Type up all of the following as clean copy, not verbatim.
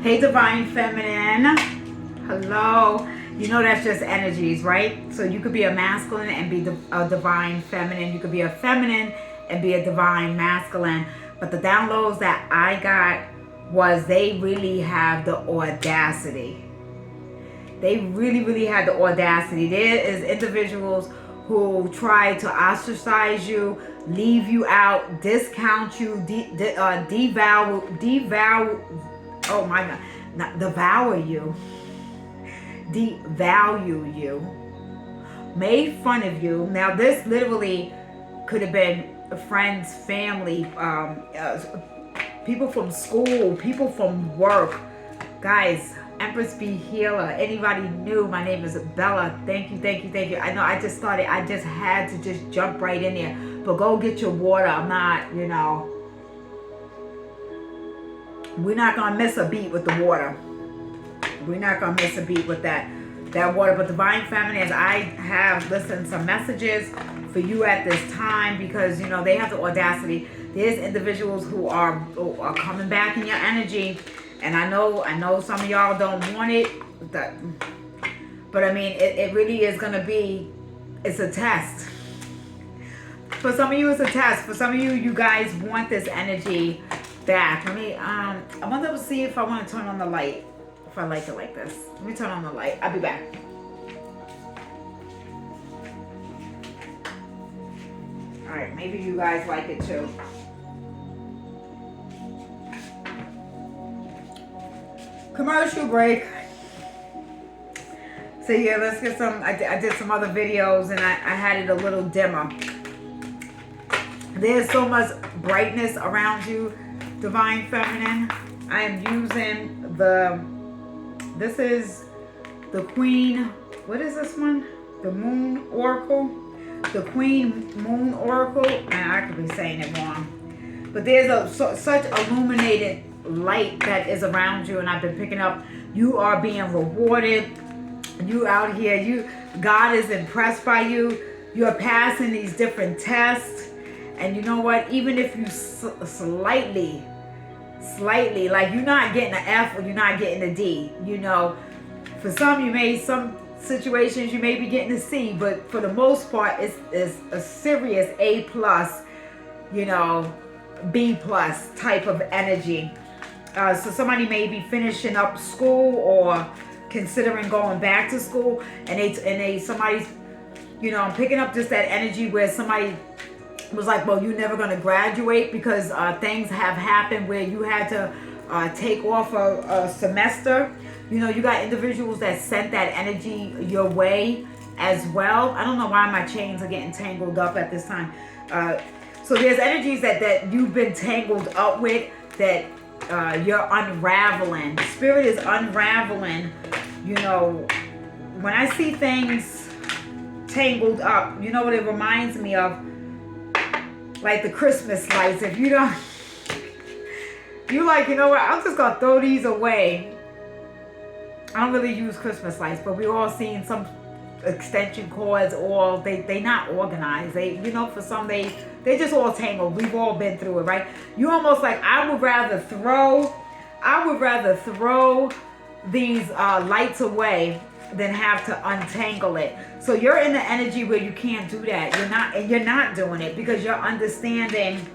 Hey, Divine Feminine. Hello. You know that's just energies, right? So you could be a masculine and be a divine feminine. You could be a feminine and be a divine masculine. But the downloads that I got was they really have the audacity. They really had the audacity. There is individuals who try to ostracize you, leave you out, discount you, oh my God, not devour you, devalue you, made fun of you. Now this literally could have been friends, family, people from school, people from work. Guys, Empress Be Healer, anybody new, my name is Bella. Thank you. I know I just had to just jump right in there. But go get your water. I'm not, we're not going to miss a beat with the water. We're not going to miss a beat with that water. But Divine Feminines, I have, listen, some messages for you at this time because, they have the audacity. There's individuals who are coming back in your energy. And I know some of y'all don't want it. But I mean, it really is going to be, it's a test. For some of you, it's a test. For some of you, you guys want this energy back. Let me, I want to see if I want to turn on the light. If I like it like this. Let me turn on the light. I'll be back. All right, maybe you guys like it too. Commercial break. So yeah, let's get some, I did some other videos and I had it a little dimmer. There's so much brightness around you, Divine Feminine. I am using this is the Queen, what is this one? The Moon Oracle. The Queen Moon Oracle, and I could be saying it wrong. But there's such illuminated light that is around you, and I've been picking up. You are being rewarded. You out here. God is impressed by you. You're passing these different tests, and you know what? Even if you slightly, like you're not getting an F or you're not getting a D. For some situations you may be getting a C, but for the most part, it's a serious A plus, B plus type of energy. So somebody may be finishing up school or considering going back to school, and somebody's, I'm picking up just that energy where somebody was like, well, you're never going to graduate because things have happened where you had to take off a semester. You got individuals that sent that energy your way as well. I don't know why my chains are getting tangled up at this time. So there's energies that you've been tangled up with that you're unraveling. Spirit is unraveling. When I see things tangled up, you know what it reminds me of? Like the Christmas lights. If you don't, you like, you know what? I'm just gonna throw these away. I don't really use Christmas lights, but we all seen some extension cords. All they not organized. They, for some they just all tangled. We've all been through it, right? You almost like I would rather throw these lights away than have to untangle it. So you're in the energy where you can't do that. You're not doing it because you're understanding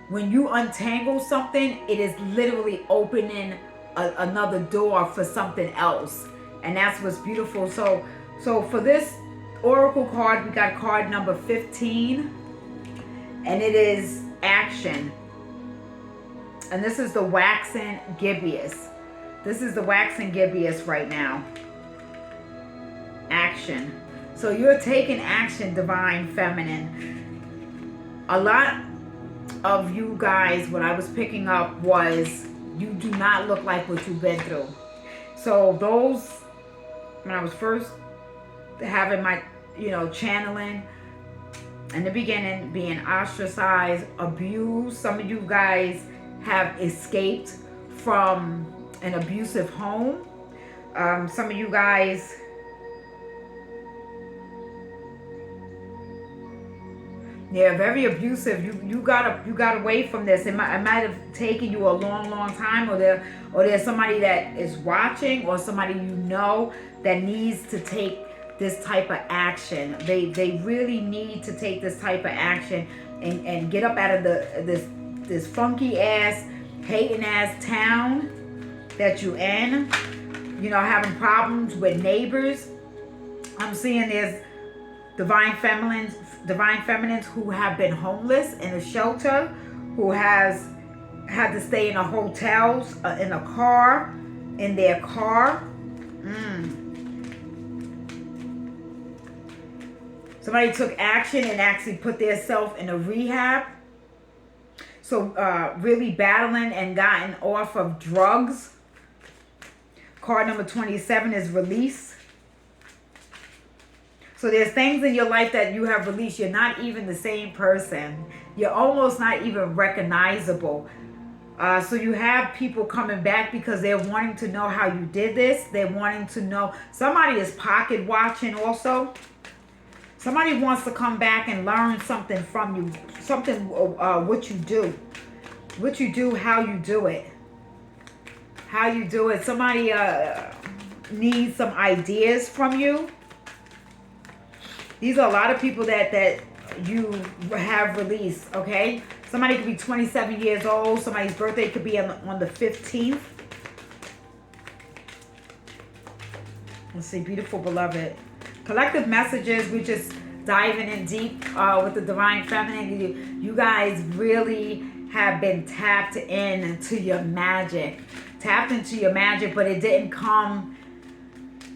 when you untangle something, it is literally opening another door for something else. And that's what's beautiful. So for this Oracle card, we got card number 15, and it is action. And this is the waxen gibbous. This is the waxen gibbous right now. Action. So you're taking action, Divine Feminine. A lot of you guys, what I was picking up was you do not look like what you've been through. So those, when I was first having my, channeling in the beginning, being ostracized, abused. Some of you guys have escaped from an abusive home. Some of you guys Yeah, very abusive. You got away from this. It might have taken you a long time, or there's somebody that is watching, or somebody you know that needs to take this type of action. They really need to take this type of action and get up out of this funky ass, hating ass town that you in. You know, having problems with neighbors. I'm seeing there's divine feminines who have been homeless in a shelter, who has had to stay in a hotels, in a car, in their car. Somebody took action and actually put themselves in a rehab. So really battling and gotten off of drugs. Card number 27 is release. So there's things in your life that you have released. You're not even the same person. You're almost not even recognizable. So you have people coming back because they're wanting to know how you did this. They're wanting to know. Somebody is pocket watching also. Somebody wants to come back and learn something from you. Something, what you do. What you do, how you do it. How you do it. Somebody needs some ideas from you. These are a lot of people that you have released, okay? Somebody could be 27 years old. Somebody's birthday could be on the 15th. Let's see, beautiful beloved. Collective messages, we're just diving in deep with the divine feminine. You guys really have been tapped into your magic. Tapped into your magic, but it didn't come...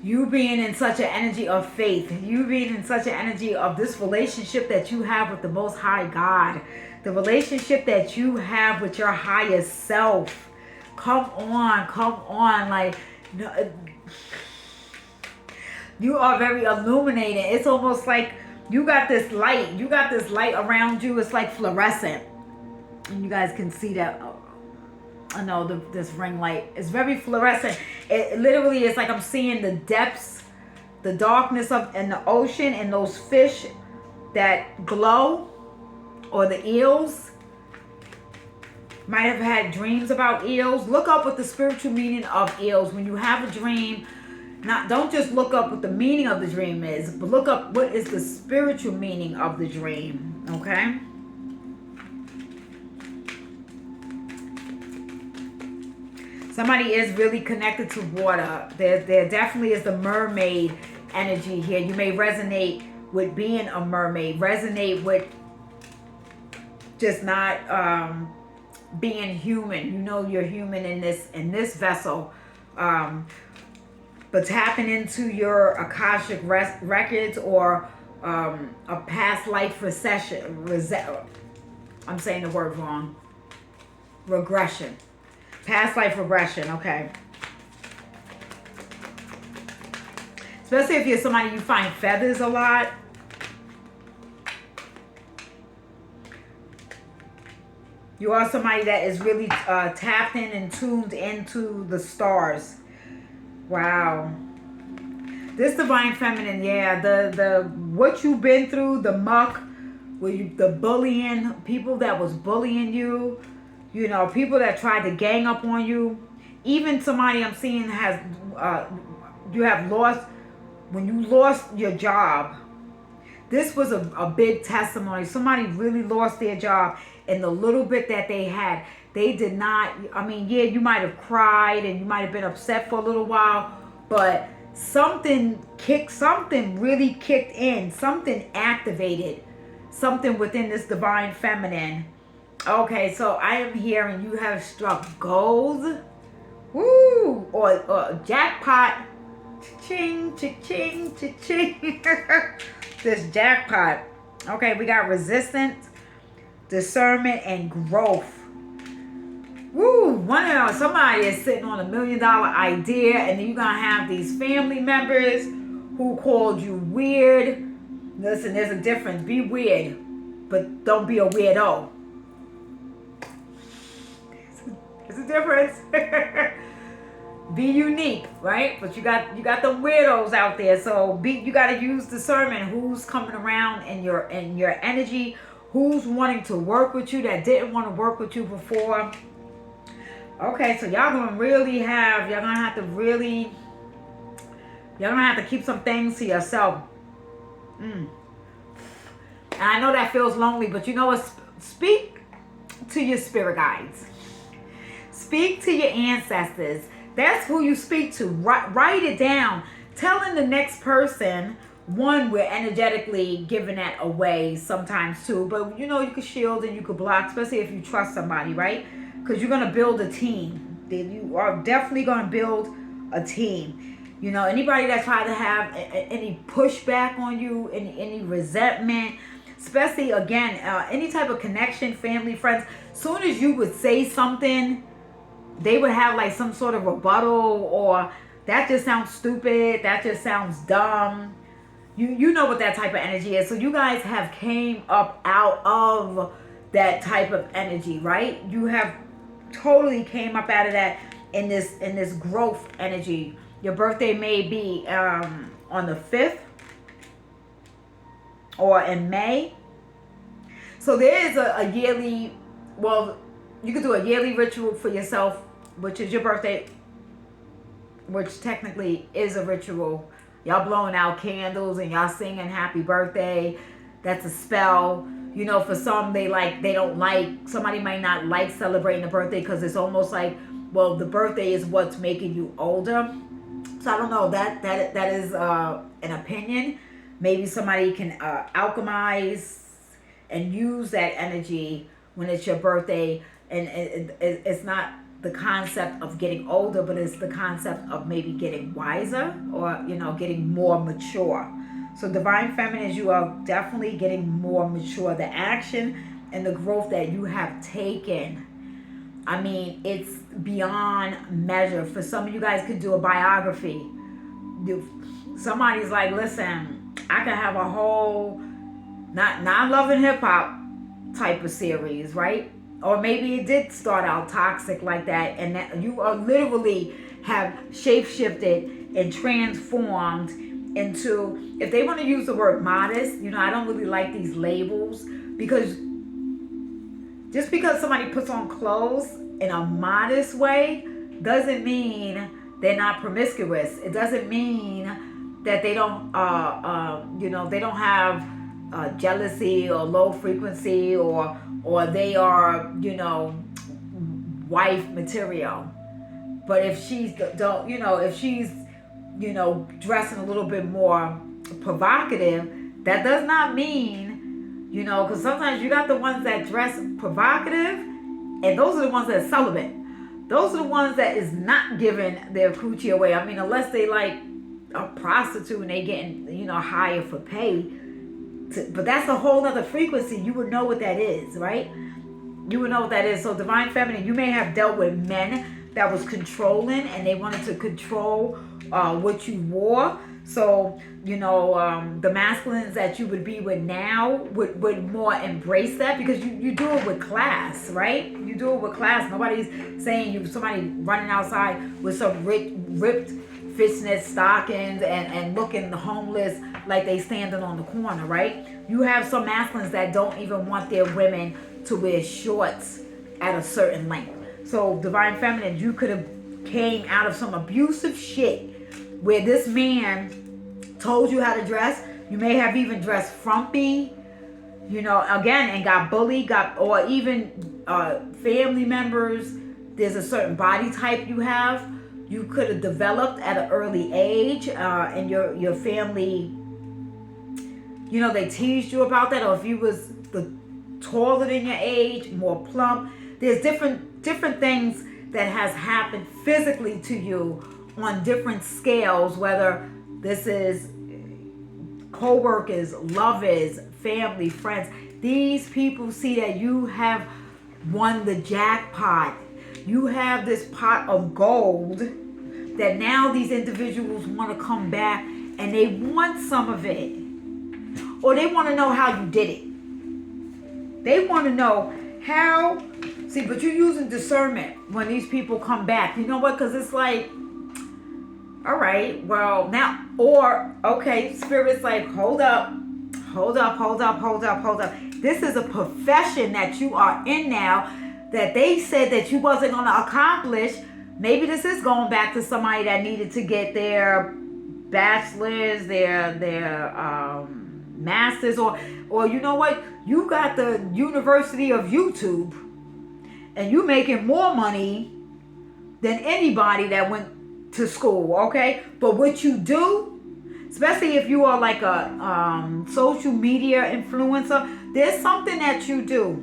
You being in such an energy of faith. You being in such an energy of this relationship that you have with the Most High God. The relationship that you have with your higher self. Come on. Like, you are very illuminated. It's almost like you got this light. You got this light around you. It's like fluorescent. And you guys can see that. I know this ring light is very fluorescent. It literally is like I'm seeing the depths, the darkness in the ocean, and those fish that glow, or the eels. Might have had dreams about eels. Look up what the spiritual meaning of eels. When you have a dream, don't just look up what the meaning of the dream is, but look up what is the spiritual meaning of the dream. Okay. Somebody is really connected to water. There definitely is the mermaid energy here. You may resonate with being a mermaid. Resonate with just not being human. You know you're human in this vessel. But tapping into your Akashic records, or a past life recession. I'm saying the word wrong. Regression. Past life regression, okay. Especially if you're somebody you find feathers a lot. You are somebody that is really tapped in and tuned into the stars. Wow. This divine feminine, yeah, the what you've been through, the muck, the bullying, people that was bullying you. You know, people that tried to gang up on you. Even somebody I'm seeing has, you have lost, when you lost your job. This was a big testimony. Somebody really lost their job, and the little bit that they had, they did not, I mean, yeah, you might have cried and you might have been upset for a little while, but something really kicked in. Something activated. Something within this divine feminine. Okay, so I am hearing you have struck gold. Woo! Or jackpot. Cha-ching, cha-ching, cha-ching. This jackpot. Okay, we got resistance, discernment, and growth. Woo! Somebody is sitting on $1 million idea, and then you're going to have these family members who called you weird. Listen, there's a difference. Be weird, but don't be a weirdo. There's a difference. Be unique, right? But you got the weirdos out there. So you got to use discernment. Who's coming around in your energy? Who's wanting to work with you that didn't want to work with you before? Okay, so y'all gonna really have, y'all gonna have to really, y'all gonna have to keep some things to yourself. And I know that feels lonely, but you know what? Speak to your spirit guides. Speak to your ancestors. That's who you speak to. Write it down. Telling the next person, one, we're energetically giving that away sometimes too. But you know, you could shield and you could block, especially if you trust somebody, right? Because you're going to build a team. You are definitely going to build a team. You know, anybody that tried to have any pushback on you, any resentment, especially, again, any type of connection, family, friends, soon as you would say something, they would have like some sort of rebuttal, or that just sounds stupid, that just sounds dumb. You know what that type of energy is. So you guys have came up out of that type of energy, right? You have totally came up out of that in this growth energy. Your birthday may be on the 5th or in May. So there is a yearly, well, you could do a yearly ritual for yourself, which is your birthday, which technically is a ritual. Y'all blowing out candles and y'all singing happy birthday. That's a spell. You know, for some, somebody might not like celebrating a birthday because it's almost like, well, the birthday is what's making you older. So I don't know, that is an opinion. Maybe somebody can alchemize and use that energy when it's your birthday. And it's not the concept of getting older, but it's the concept of maybe getting wiser, or, you know, getting more mature. So Divine Feminines, you are definitely getting more mature. The action and the growth that you have taken, I mean, it's beyond measure. For some of you guys could do a biography. Somebody's like, listen, I could have a whole not loving hip hop type of series, right? Or maybe it did start out toxic like that, and that you are literally have shape-shifted and transformed into, if they want to use the word modest, you know, I don't really like these labels, because just because somebody puts on clothes in a modest way doesn't mean they're not promiscuous. It doesn't mean that they don't, they don't have jealousy or low frequency, or they are, you know, wife material. But if she's dressing a little bit more provocative, that does not mean, you know, because sometimes you got the ones that dress provocative, and those are the ones that are celibate. Those are the ones that is not giving their coochie away. I mean, unless they like a prostitute and they getting, you know, higher for pay. But that's a whole other frequency. You would know what that is, right? You would know what that is. So Divine Feminine, you may have dealt with men that was controlling, and they wanted to control what you wore. So, you know, the masculines that you would be with now would more embrace that, because you do it with class, right? You do it with class. Nobody's saying somebody running outside with some ripped fishnet stockings and looking homeless like they standing on the corner, right? You have some masculines that don't even want their women to wear shorts at a certain length. So Divine Feminine, you could have came out of some abusive shit where this man told you how to dress. You may have even dressed frumpy, you know, again, and got bullied, or even family members. There's a certain body type you have. You could have developed at an early age, and your family, you know, they teased you about that. Or if you was taller than your age, more plump. There's different things that has happened physically to you on different scales, whether this is co-workers, lovers, family, friends. These people see that you have won the jackpot. You have this pot of gold that now these individuals want to come back and they want some of it. Or they want to know how you did it. They want to know how. See, but you're using discernment when these people come back. You know what? Because it's like, all right, well, now, or, okay, Spirit's like, hold up. This is a profession that you are in now that they said that you wasn't going to accomplish. Maybe this is going back to somebody that needed to get their bachelor's, their master's, or you know what? You got the University of YouTube, and you making more money than anybody that went to school, okay? But what you do, especially if you are like a social media influencer, there's something that you do.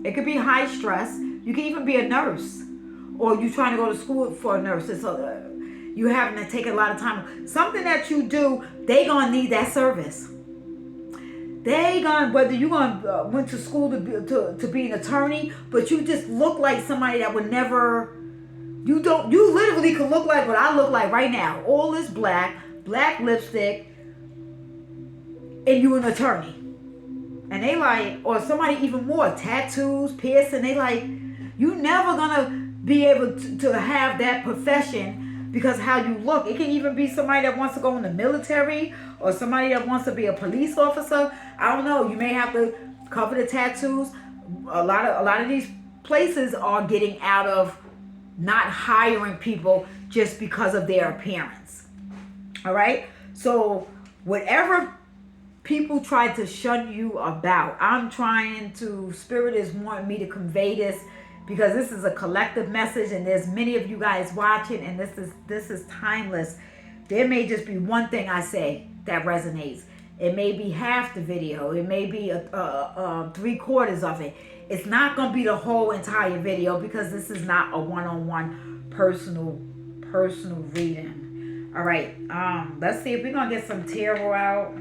It could be high stress. You can even be a nurse, or you trying to go to school for a nurse. It's you having to take a lot of time. Something that you do, they gonna need that service. They gonna, whether you gonna went to school to be an attorney, but you just look like somebody that would never. You literally could look like what I look like right now. All this black lipstick, and you an attorney. And they like, or somebody even more, tattoos, piercing, they like, you never gonna be able to have that profession because how you look. It can even be somebody that wants to go in the military, or somebody that wants to be a police officer. I don't know. You may have to cover the tattoos. A lot of these places are getting out of not hiring people just because of their appearance. All right? So whatever people try to shun you about, Spirit is wanting me to convey this because this is a collective message, and there's many of you guys watching, and this is timeless. There may just be one thing I say that resonates. It may be half the video. It may be 3/4 of it. It's not going to be the whole entire video because this is not a one-on-one personal reading. All right. Let's see if we're going to get some tarot out.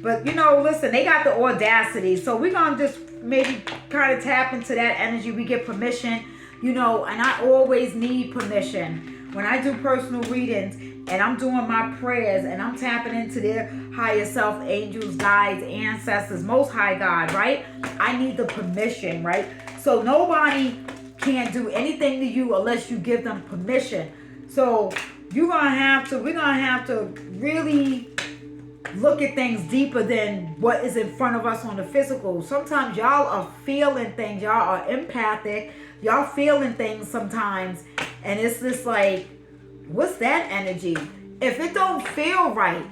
But, listen, they got the audacity. So we're going to just maybe kind of tap into that energy. We get permission, and I always need permission. When I do personal readings and I'm doing my prayers and I'm tapping into their higher self, angels, guides, ancestors, most high God, right? I need the permission, right? So nobody can do anything to you unless you give them permission. So we're going to have to really look at things deeper than what is in front of us on the physical. Sometimes y'all are feeling things. Y'all are empathic. Y'all feeling things sometimes. And it's just like, what's that energy? If it don't feel right,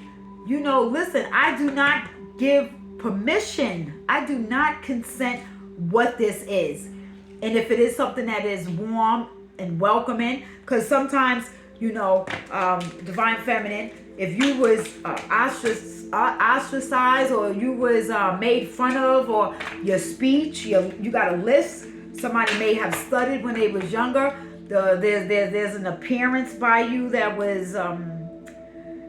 listen, I do not give permission. I do not consent what this is. And if it is something that is warm and welcoming, because sometimes, Divine Feminine, if you was ostracized, or you was made fun of, or your speech, you got a list, somebody may have studied when they was younger, there's an appearance by you that was,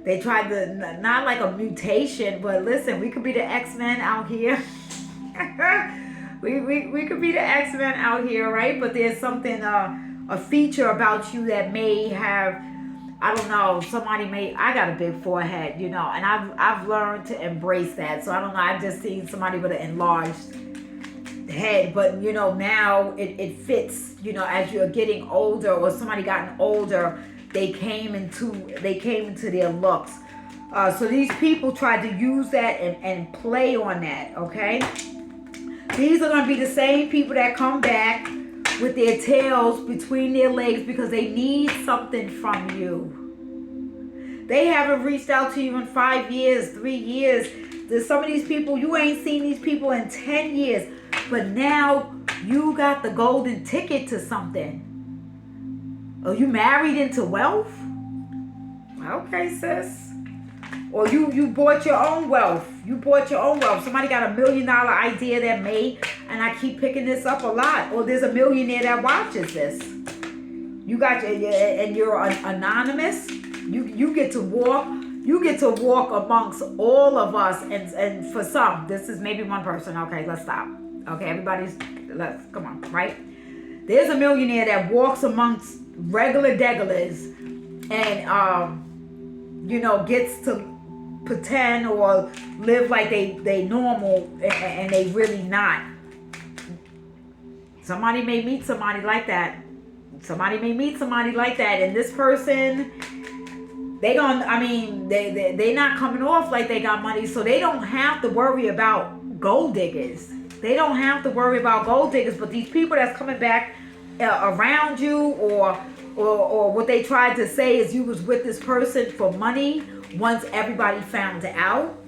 they tried to, not like a mutation, but listen, we could be the X-Men out here. we could be the X-Men out here, right? But there's something, a feature about you that may have, I don't know, I got a big forehead, and I've learned to embrace that. So I don't know, I've just seen somebody with an enlarged head, but now it fits, as you're getting older, or somebody gotten older, they came into their looks. So these people tried to use that and play on that, okay? These are going to be the same people that come back with their tails between their legs because they need something from you. They haven't reached out to you in 5 years, 3 years. There's some of these people, you ain't seen these people in 10 years. But now you got the golden ticket to something. Are you married into wealth? Okay, sis. Or you bought your own wealth. Somebody got $1 million idea that made, and I keep picking this up a lot. Or there's a millionaire that watches this. You got and you're anonymous. You get to walk. You get to walk amongst all of us, and for some, this is maybe one person. Okay, let's stop. Okay, let's come on, right? There's a millionaire that walks amongst regular degulars and gets to pretend or live like they normal and they really not. Somebody may meet somebody like that. And this person, they not coming off like they got money, so they don't have to worry about gold diggers. They don't have to worry about gold diggers, but these people that's coming back around you, or what they tried to say is you was with this person for money once everybody found out.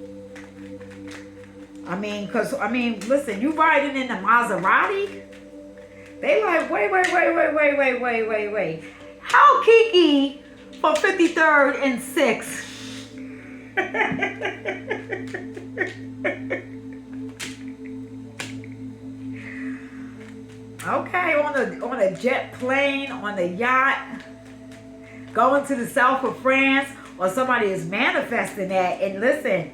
Listen, you riding in the Maserati? They like, wait. How Kiki from 53rd and 6th? Okay, on a jet plane, on a yacht, going to the south of France, or somebody is manifesting that. And listen,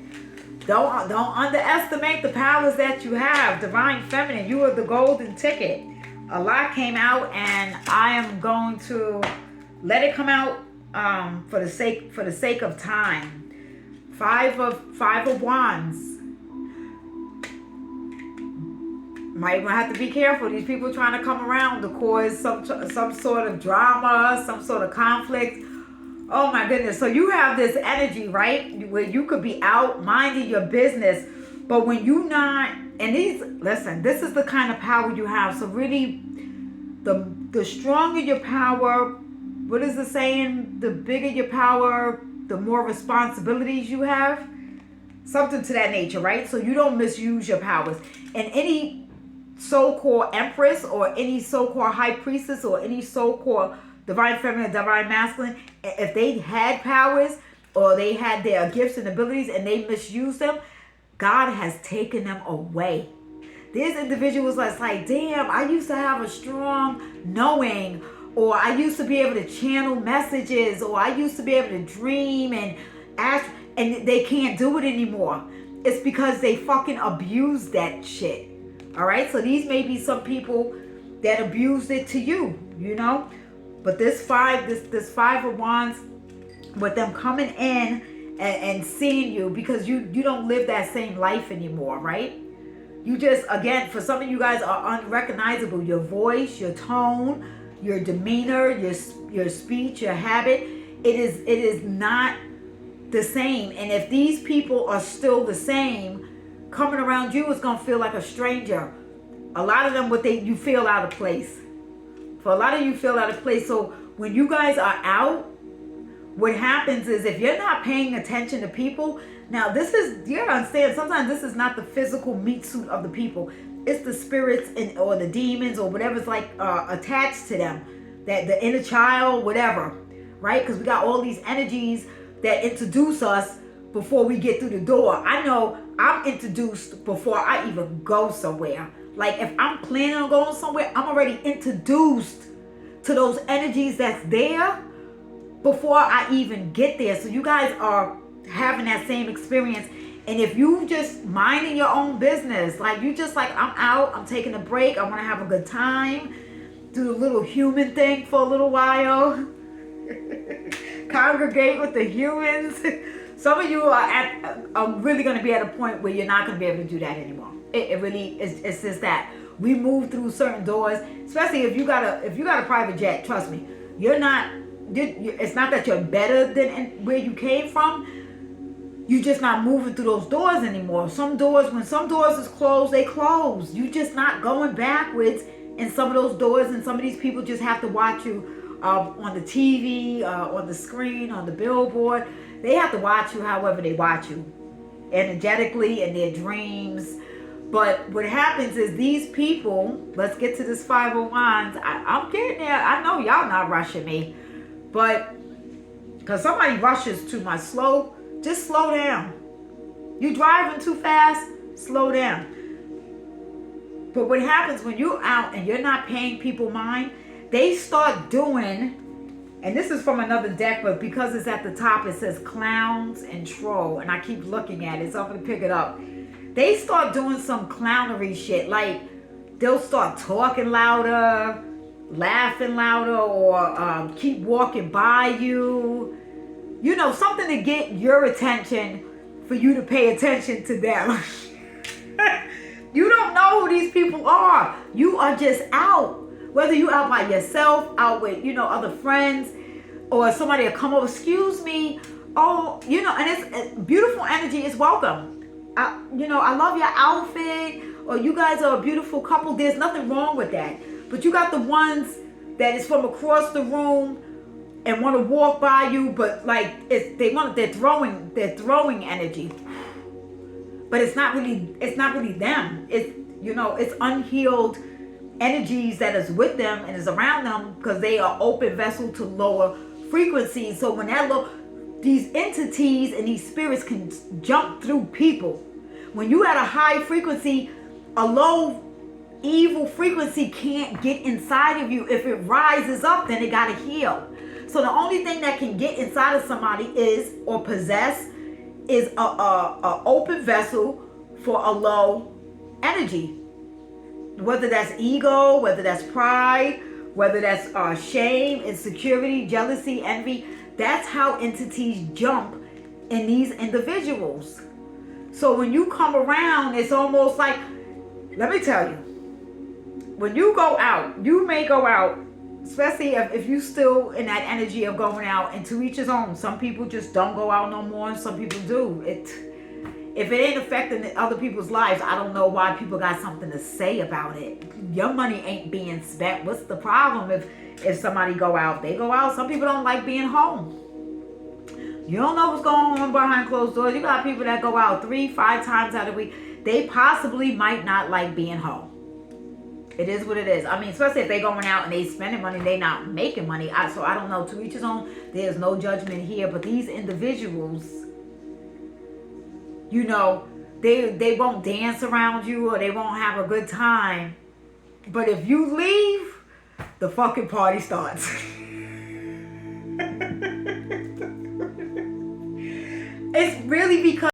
don't underestimate the powers that you have. Divine Feminine, you are the golden ticket. A lot came out, and I am going to let it come out for the sake of time. Five of Wands. Might have to be careful. These people trying to come around to cause some sort of drama, some sort of conflict. Oh my goodness. So you have this energy, right? Where you could be out minding your business, but when you not, and listen, this is the kind of power you have. So really, the stronger your power, what is the saying? The bigger your power, the more responsibilities you have. Something to that nature, right? So you don't misuse your powers. And any so-called empress, or any so-called high priestess, or any so-called divine feminine, divine masculine, if they had powers, or they had their gifts and abilities and they misused them, God has taken them away. There's individuals that's like, damn, I used to have a strong knowing, or I used to be able to channel messages, or I used to be able to dream and ask, and they can't do it anymore. It's because they fucking abused that shit. All right, so these may be some people that abused it to you, you know. But this five of Wands, with them coming in and seeing you, because you don't live that same life anymore, right? You just, again, for some of you guys are unrecognizable. Your voice, your tone, your demeanor, your speech, your habit, it is not the same. And if these people are still the same, coming around you is gonna feel like a stranger. A lot of them, you feel out of place. For a lot of you, feel out of place. So when you guys are out, what happens is, if you're not paying attention to people, now this is, you gotta understand, sometimes this is not the physical meat suit of the people. It's the spirits or the demons or whatever's like attached to them, that the inner child, whatever, right? Because we got all these energies that introduce us before we get through the door. I know I'm introduced before I even go somewhere. Like if I'm planning on going somewhere, I'm already introduced to those energies that's there before I even get there. So you guys are having that same experience. And if you just minding your own business, like you just like, I'm out, I'm taking a break, I want to have a good time, do the little human thing for a little while, congregate with the humans. Some of you are really going to be at a point where you're not going to be able to do that anymore. It really is. It's just that we move through certain doors, especially if you got a private jet. Trust me, it's not that you're better than where you came from. You're just not moving through those doors anymore. When some doors is closed, they close. You're just not going backwards in some of those doors, and some of these people just have to watch you on the TV, on the screen, on the billboard. They have to watch you however they watch you, energetically, in their dreams. But what happens is these people, let's get to this Five of Wands. I'm getting there. I know y'all not rushing me, but because somebody rushes too much, just slow down. You driving too fast, slow down. But what happens when you're out and you're not paying people mind, they start doing, and this is from another deck, but because it's at the top, it says clowns and troll, and I keep looking at it, so I'm going to pick it up. They start doing some clownery shit, like they'll start talking louder, laughing louder, or keep walking by you. You know, something to get your attention for you to pay attention to them. You don't know who these people are. You are just out. Whether you out by yourself, out with, other friends, or somebody will come over, excuse me. Oh, and it's beautiful energy is welcome. I love your outfit, or you guys are a beautiful couple. There's nothing wrong with that. But you got the ones that is from across the room and want to walk by you, but like they're throwing energy. But it's not really them. It's unhealed energies that is with them and is around them, because they are open vessel to lower frequencies. So when these entities and these spirits can jump through people. When you at a high frequency, a low evil frequency can't get inside of you. If it rises up, then it got to heal. So the only thing that can get inside of somebody is a open vessel for a low energy. Whether that's ego, whether that's pride, whether that's shame, insecurity, jealousy, envy. That's how entities jump in these individuals. So when you come around, it's almost like, let me tell you, when you go out, you may go out, especially if you still in that energy of going out, and to each his own. Some people just don't go out no more, and some people do. If it ain't affecting other people's lives, I don't know why people got something to say about it. Your money ain't being spent. What's the problem if somebody go out? They go out. Some people don't like being home. You don't know what's going on behind closed doors. You got people that go out 3-5 times out of the week. They possibly might not like being home. It is what it is. I mean, especially if they going out and they spending money, they not making money. So I don't know. To each his own. There's no judgment here. But these individuals, they won't dance around you, or they won't have a good time. But if you leave, the fucking party starts. It's really because